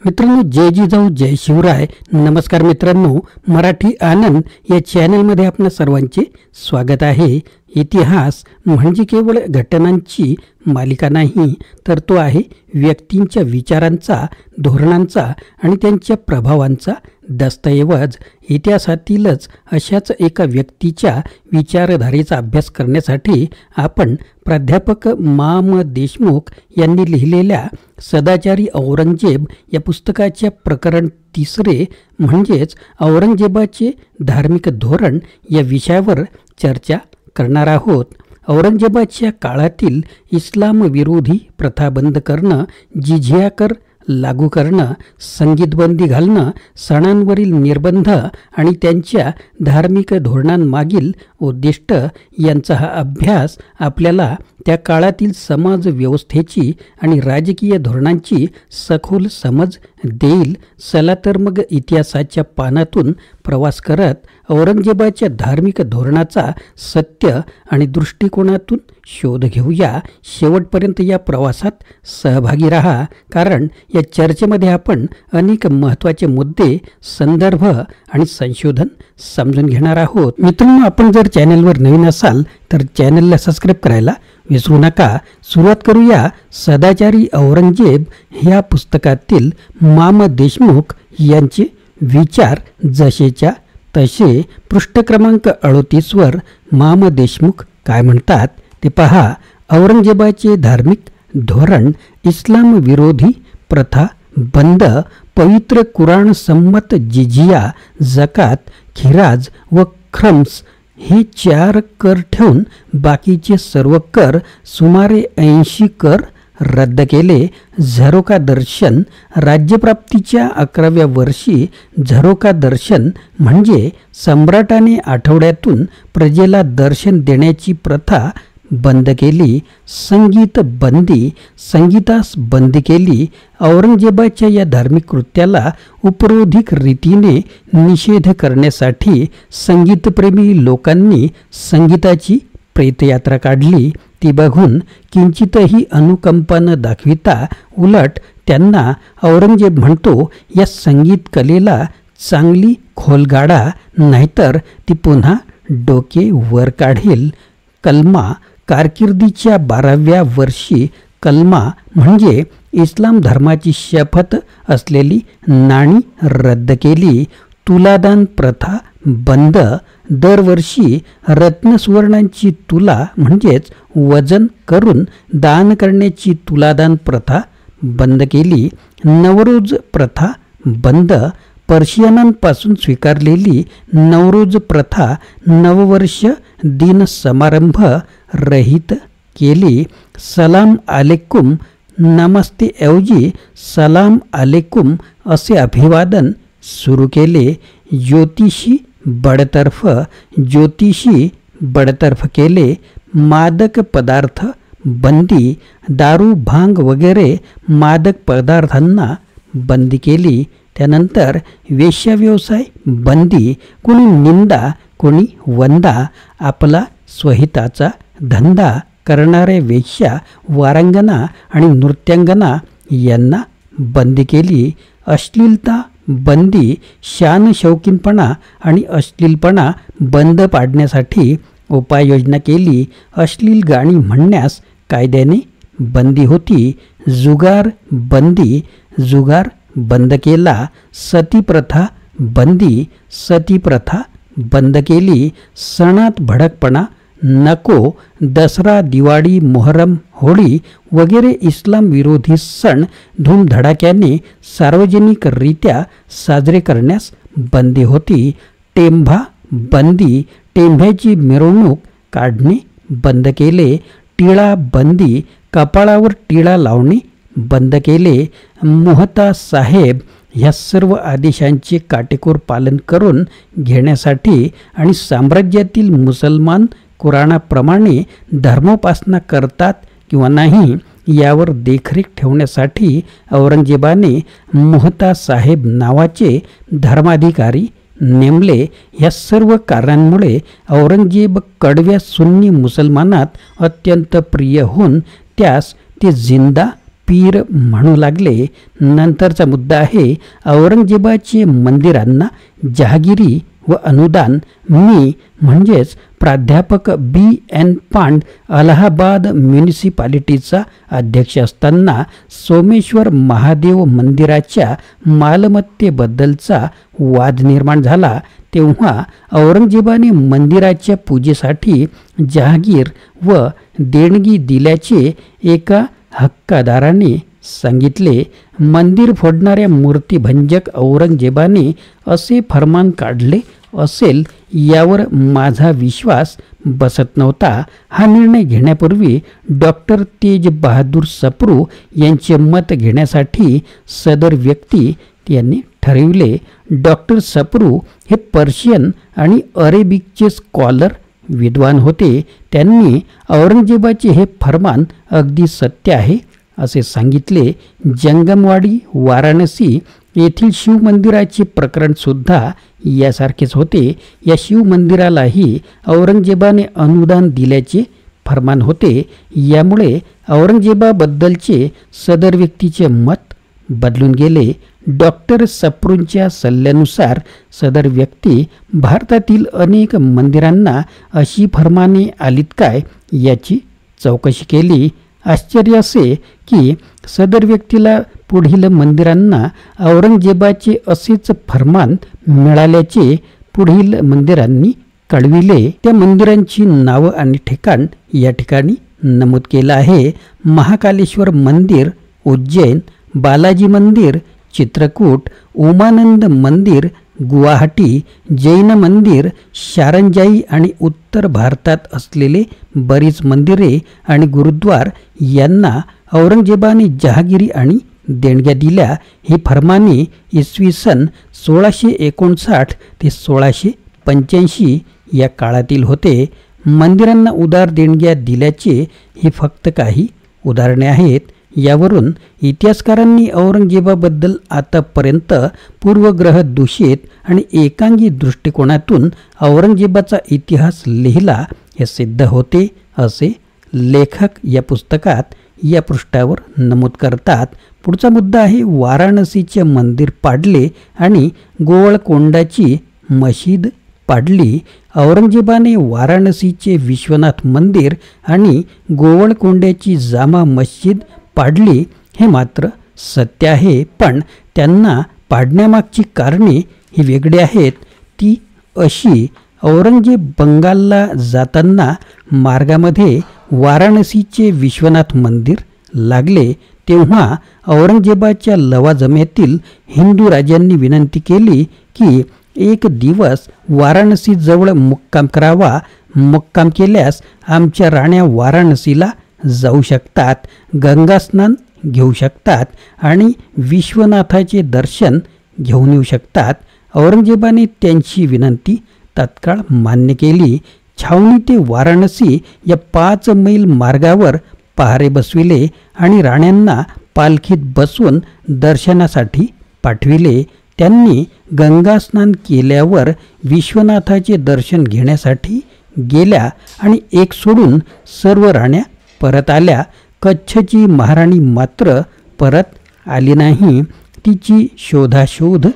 मित्रांनो, जय जिजाऊ जय शिवराय. नमस्कार मित्रांनो, मराठी आनंद या चॅनलमध्ये आपणा सर्वांचे स्वागत आहे. इतिहास म्हणजे केवळ घटनांची मालिका नाही, तर तो आहे व्यक्तींच्या विचारांचा, धोरणांचा आणि त्यांच्या प्रभावांचा दस्तऐवज. इतिहासातीलच अशाच एका व्यक्तीच्या विचारधारेचा अभ्यास करण्यासाठी आपण प्राध्यापक मा. देशमुख यांनी लिहिलेल्या सदाचारी औरंगजेब या पुस्तकाच्या प्रकरण 3 म्हणजेच औरंगजेबाचे धार्मिक धोरण या विषयावर चर्चा करणार आहोत. औरंगजेबाच्या काळातील इस्लाम विरोधी प्रथा बंद करणं, जिझिया कर लागू करणं, संगीतबंदी घालणं, सणांवरील निर्बंध आणि त्यांच्या धार्मिक धोरणांमागील उद्दिष्ट यांचा हा अभ्यास आपल्याला त्या काळातील समाज व्यवस्थेची आणि राजकीय धोरणांची सखोल समज देईल. चला तर मग इतिहासाच्या पानातून प्रवास करत औरंगजेबाच्या धार्मिक धोरणाचा सत्य आणि दृष्टिकोनातून शोध घेऊया. शेवटपर्यंत या प्रवासात सहभागी राहा, कारण या चर्चेमध्ये आपण अनेक महत्त्वाचे मुद्दे, संदर्भ आणि संशोधन समजून घेणार आहोत. मित्रांनो, आपण जर चॅनलवर नवीन असाल तर चॅनलला सबस्क्राईब करायला विसरू नका. सुरुवात करूया सदाचारी औरंगजेब ह्या पुस्तकातील मा. देशमुख यांचे विचार जसेच्या तसे. पृष्ठ क्रमांक 38 वर मा. देशमुख काय म्हणतात ते पहा. औरंगजेबाचे धार्मिक धोरण: इस्लाम विरोधी प्रथा बंद, पवित्र कुराण संमत जिझिया, जकात, खिराज व ख्रम्स हे 4 कर ठेवून बाकीचे सर्व कर, सुमारे 80 कर रद्द केले. झरोका दर्शन: राज्यप्राप्तीच्या 11व्या वर्षी झरोका दर्शन म्हणजे सम्राटाने आठवड्यातून प्रजेला दर्शन देण्याची प्रथा बंद केली. संगीत बंदी: संगीतास बंदी केली. औरंगजेबाच्या या धार्मिक कृत्याला उपरोधिक रीतीने निषेध करण्यासाठी संगीतप्रेमी लोकांनी संगीताची प्रेतयात्रा काढली. ती बघून किंचितही अनुकंपा न दाखविता उलट त्यांना औरंगजेब म्हणतो, या संगीत कलेला चांगली खोलगाडा, नाहीतर ती पुन्हा डोके वर काढेल. कलमा: कारकिर्दीच्या 12व्या वर्षी कलमा म्हणजे इस्लाम धर्माची शपथ असलेली नाणी रद्द केली. तुलादान प्रथा बंद: दरवर्षी रत्नसुवर्णांची तुला म्हणजेच वजन करून दान करण्याची तुलादान प्रथा बंद केली. नवरोज प्रथा बंद: पर्शियनांपासून स्वीकारलेली नवरोज प्रथा नववर्ष दिन समारंभ रहित केली. सलाम अलेकुम: नमस्ते ऐवजी सलाम अलेकुम असे अभिवादन सुरू केले. ज्योतिषी बडतर्फ केले. मादक पदार्थ बंदी: दारू, भांग वगैरे मादक पदार्थांना बंदी केली. त्यानंतर वेश्याव्यवसाय बंदी: कोणी निंदा, कोणी वंदा, आपला स्वहिताचा धंदा करणाऱ्या वेश्या, वारांगना आणि नृत्यांगना यांना बंदी केली. अश्लीलता बंदी: शान शौकीनपणा आणि अश्लीलपणा बंद पाडण्यासाठी उपाययोजना केली. अश्लील गाणी म्हणण्यास कायद्याने बंदी होती. जुगार बंदी: जुगार बंद केला. सती प्रथा बंदी: सती प्रथा बंद केली. सणात भडकपणा नको: दसरा, दिवाळी, मोहरम, होळी वगैरे इस्लाम विरोधी सण धूमधडाक्याने सार्वजनिकरित्या साजरे करण्यास बंदी होती. टेंभा बंदी: टेंभ्याची मिरवणूक काढणे बंद केले. टिळा बंदी: कपाळावर टिळा लावणे बंद केले. मोहता साहेब: ह्या सर्व आदेशांचे काटेकोर पालन करून घेण्यासाठी आणि साम्राज्यातील मुसलमान कुराणाप्रमाणे धर्मोपासना करतात किंवा नाही यावर देखरेख ठेवण्यासाठी औरंगजेबाने मोहता साहेब नावाचे धर्माधिकारी नेमले. या सर्व कारणांमुळे औरंगजेब कडव्या सुन्नी मुसलमानात अत्यंत प्रिय होऊन त्यास ते जिंदा पीर म्हणू लागले. नंतरचा मुद्दा आहे औरंगजेबाचे मंदिरांना जहागिरी व अनुदान. मी म्हणजेच प्राध्यापक B.N. पांड अलाहाबाद म्युनिसिपालिटीचा अध्यक्ष असताना सोमेश्वर महादेव मंदिराच्या मालमत्तेबद्दलचा वाद निर्माण झाला. तेव्हा औरंगजेबाने मंदिराच्या पूजेसाठी जहागीर व देणगी दिल्याचे एका हक्कादाराने सांगितले. मंदिर फोडणाऱ्या मूर्तिभंजक औरंगजेबाने असे फरमान काढले असेल यावर माझा विश्वास बसत नव्हता. हा निर्णय घेण्यापूर्वी डॉक्टर तेज बहादूर सप्रू यांचे मत घेण्यासाठी सदर व्यक्ती यांनी ठरविले. डॉक्टर सप्रू हे पर्शियन आणि अरेबिकचे स्कॉलर विद्वान होते. त्यांनी औरंगजेबाचे हे फरमान अगदी सत्य आहे असे सांगितले. जंगमवाडी वाराणसी येथील शिवमंदिराचे प्रकरणसुद्धा यासारखेच होते. या शिवमंदिरालाही औरंगजेबाने अनुदान दिल्याचे फरमान होते. यामुळे औरंगजेबाबद्दलचे सदर व्यक्तीचे मत बदलून गेले. डॉक्टर सप्रूंच्या सल्ल्यानुसार सदर व्यक्ती भारतातील अनेक मंदिरांना अशी फरमाने आलीत काय याची चौकशी केली. आश्चर्य असे की सदर व्यक्तीला पुढील मंदिरांना औरंगजेबाचे असेच फरमान मिळाल्याचे पुढील मंदिरांनी कळविले. त्या मंदिरांची नावं आणि ठिकाण या ठिकाणी नमूद केलं आहे. महाकालेश्वर मंदिर उज्जैन, बालाजी मंदिर चित्रकूट, उमानंद मंदिर गुवाहाटी, जैन मंदिर शारंजाई आणि उत्तर भारतात असलेले बरीच मंदिरे आणि गुरुद्वार यांना औरंगजेबाने जहागिरी आणि देणग्या दिल्या. ही फरमाने इसवी सन 1659 ते 1685 या काळातील होते. मंदिरांना उदार देणग्या दिल्याचे हे फक्त काही उदाहरणे आहेत. यावरून इतिहासकारांनी औरंगजेबाबद्दल आतापर्यंत पूर्वग्रह दूषित आणि एकांगी दृष्टिकोनातून औरंगजेबाचा इतिहास लिहिला हे सिद्ध होते असे लेखक या पुस्तकात या पृष्ठावर नमूद करतात. पुढचा मुद्दा आहे वाराणसीचे मंदिर पाडले आणि गोवळकोंडाची मशीद पाडली. औरंगजेबाने वाराणसीचे विश्वनाथ मंदिर आणि गोवळकोंड्याची जामा मस्जिद पाडली हे मात्र सत्य आहे. पण त्यांना पाडण्यामागची कारणे ही वेगळी आहेत. ती अशी, औरंगजेब बंगालला जाताना मार्गामध्ये वाराणसीचे विश्वनाथ मंदिर लागले. तेव्हा औरंगजेबाच्या लवाजम्यातील हिंदू राजांनी विनंती केली की एक दिवस वाराणसीजवळ मुक्काम करावा. मुक्काम केल्यास आमच्या राण्या वाराणसीला जाऊ शकतात, गंगास्नान घेऊ शकतात आणि विश्वनाथाचे दर्शन घेऊन येऊ शकतात. औरंगजेबाने त्यांची विनंती तत्काळ मान्य केली. छावणी ते वाराणसी या 5 मैल मार्गावर पहारे बसविले आणि राण्यांना पालखीत बसवून दर्शनासाठी पाठविले. त्यांनी गंगास्नान केल्यावर विश्वनाथाचे दर्शन घेण्यासाठी गेल्या आणि एक सोडून सर्व राण्या परत आल्या. कच्छची महाराणी मात्र परत आली नाही. तिची शोधाशोध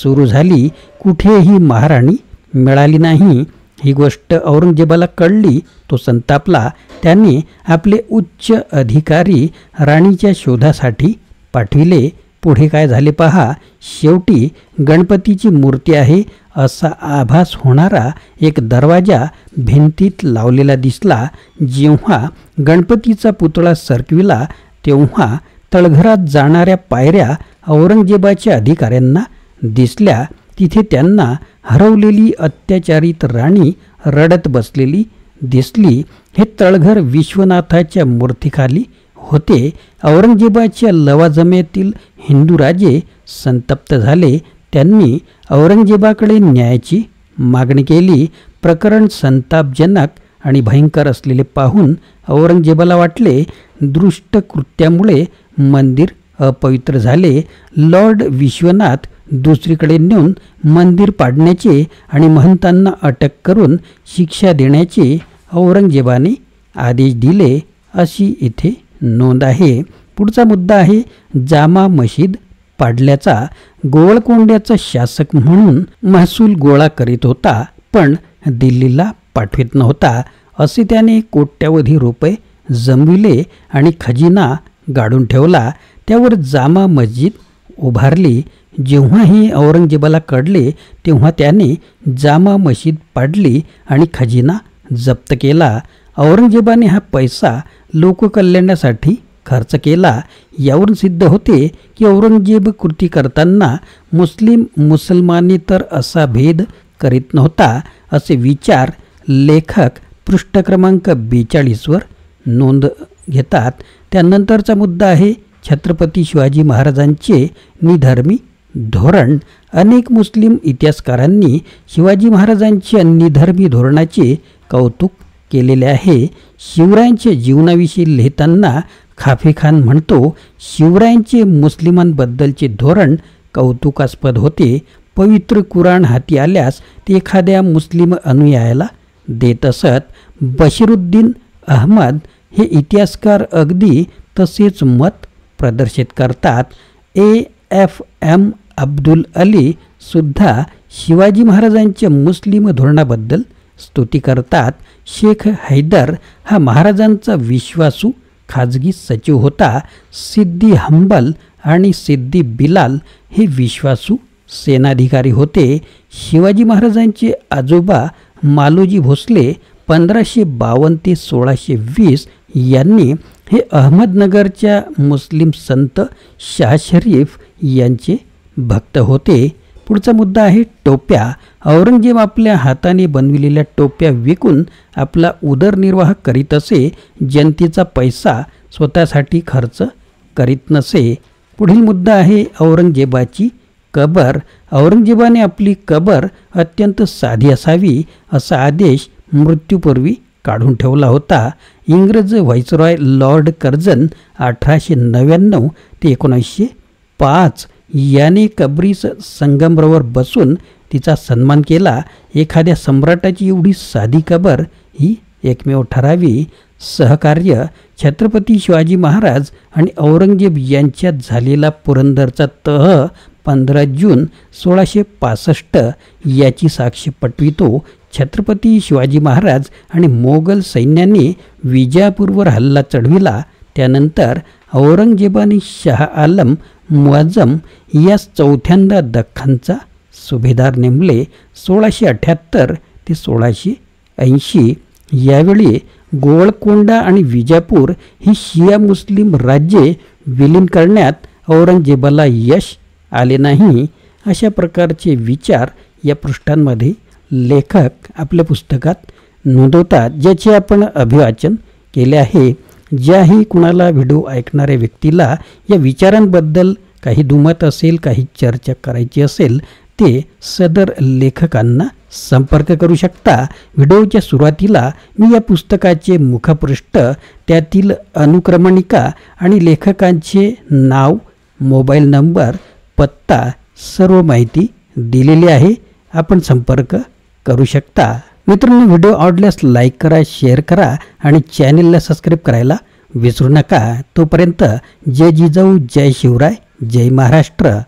सुरू झाली. कुठेही महाराणी मिळाली नाही. ही गोष्ट औरंगजेबाला कळली. तो संतापला. त्याने आपले उच्च अधिकारी राणीच्या शोधासाठी पाठविले. पुढे काय झाले पहा. शेवटी गणपतीची मूर्ती आहे असा आभास होणारा एक दरवाजा भिंतीत लावलेला दिसला. जेव्हा गणपतीचा पुतळा सरकविला तेव्हा तळघरात जाणाऱ्या पायऱ्या औरंगजेबाच्या अधिकाऱ्यांना दिसल्या. तिथे त्यांना हरवलेली अत्याचारित राणी रडत बसलेली दिसली. हे तळघर विश्वनाथाच्या मूर्तीखाली होते. औरंगजेबाच्या लवाजम्यातील हिंदू राजे संतप्त झाले. त्यांनी औरंगजेबाकडे न्यायाची मागणी केली. प्रकरण संतापजनक आणि भयंकर असलेले पाहून औरंगजेबाला वाटले दृष्ट कृत्यामुळे मंदिर अपवित्र झाले. लॉर्ड विश्वनाथ दुसरीकडे नेऊन मंदिर पाडण्याचे आणि महंतांना अटक करून शिक्षा देण्याचे औरंगजेबाने आदेश दिले अशी इथे नोंद आहे. पुढचा मुद्दा आहे जामा मशीद पाडल्याचा. गोवळकोंड्याचा शासक म्हणून महसूल गोळा करीत होता, पण दिल्लीला पाठवित नव्हता. असे त्याने कोट्यावधी रुपये जमविले आणि खजिना गाडून ठेवला. त्यावर जामा मस्जिद उभारली. जेव्हा हे औरंगजेबाला कळले तेव्हा त्याने जामा मशीद पाडली आणि खजिना जप्त केला. औरंगजेबाने हा पैसा लोककल्याणासाठी खर्च केला. यावरून सिद्ध होते की औरंगजेब कृती करताना मुसलमानी तर असा भेद करीत नव्हता, असे विचार लेखक पृष्ठ क्रमांक 42 नोंद घेतात. त्यानंतरचा मुद्दा आहे छत्रपती शिवाजी महाराजांचे निधर्मी धोरण. अनेक मुस्लिम इतिहासकारांनी शिवाजी महाराजांच्या निधर्मी धोरणाचे कौतुक केलेले आहे. शिवरायांच्या जीवनाविषयी लिहिताना खाफेखान म्हणतो, शिवरायांचे मुस्लिमांबद्दलचे धोरण कौतुकास्पद होते. पवित्र कुराण हाती आल्यास ते एखाद्या मुस्लिम अनुयायाला देत असत. बशीरुद्दीन अहमद हे इतिहासकार अगदी तसेच मत प्रदर्शित करतात. AFM अब्दुल अली सुद्धा शिवाजी महाराजांच्या मुस्लिम धोरणाबद्दल स्तुती करतात. शेख हैदर हा महाराजांचा विश्वासू खाजगी सचिव होता. सिद्दी हंबल आणि सिद्दी बिलाल हे विश्वासू सेनाधिकारी होते. शिवाजी महाराजांचे आजोबा मालोजी भोसले 1552 ते 1620 यांनी हे अहमदनगरच्या मुस्लिम संत शाह शरीफ यांचे भक्त होते. पुढचा मुद्दा आहे टोप्या. औरंगजेब आपल्या हाताने बनविलेल्या टोप्या विकून आपला उदरनिर्वाह करीत असे. जनतेचा पैसा स्वतःसाठी खर्च करीत नसे. पुढील मुद्दा आहे औरंगजेबाची कबर. औरंगजेबाने आपली कबर अत्यंत साधी असावी असा आदेश मृत्यूपूर्वी काढून ठेवला होता. इंग्रज व्हाईसरॉय लॉर्ड कर्झन 1899 ते 1905 याने कबरीस संगमरवर बसून तिचा सन्मान केला. एखाद्या सम्राटाची एवढी साधी कबर ही एकमेव ठरावी. सहकार्य. छत्रपती शिवाजी महाराज आणि औरंगजेब यांच्यात झालेला पुरंदरचा तह 15 जून 1665 याची साक्ष पटवितो. छत्रपती शिवाजी महाराज आणि मोगल सैन्याने विजापूरवर हल्ला चढविला. त्यानंतर औरंगजेबाने शाह आलम मुअज्जम यास चौथ्यांदा दख्खनचा सुभेदार नेमले. 1678 ते 1680 यावेळी गोवळकोंडा आणि विजापूर ही शिया मुस्लिम राज्ये विलीन करण्यात औरंगजेबाला यश आले नाही. अशा प्रकारचे विचार या पृष्ठांमध्ये लेखक आपल्या पुस्तकात नोंदवतात, ज्याचे आपण अभिवाचन केले आहे. ज्याही कुणाला व्हिडिओ ऐकणाऱ्या व्यक्तीला या विचारांबद्दल काही दुमत असेल, काही चर्चा करायची असेल, ते सदर लेखकांना संपर्क करू शकता. व्हिडिओच्या सुरुवातीला मी या पुस्तकाचे मुखपृष्ठ, त्यातील अनुक्रमणिका आणि लेखकांचे नाव, मोबाईल नंबर, पत्ता सर्व माहिती दिलेली आहे. आपण संपर्क करू शकता. मित्रांनो, व्हिडिओ आवडल्यास लाईक करा, शेअर करा आणि चॅनेलला सबस्क्राईब करायला विसरू नका. तोपर्यंत जय जिजाऊ, जय शिवराय, जय महाराष्ट्र.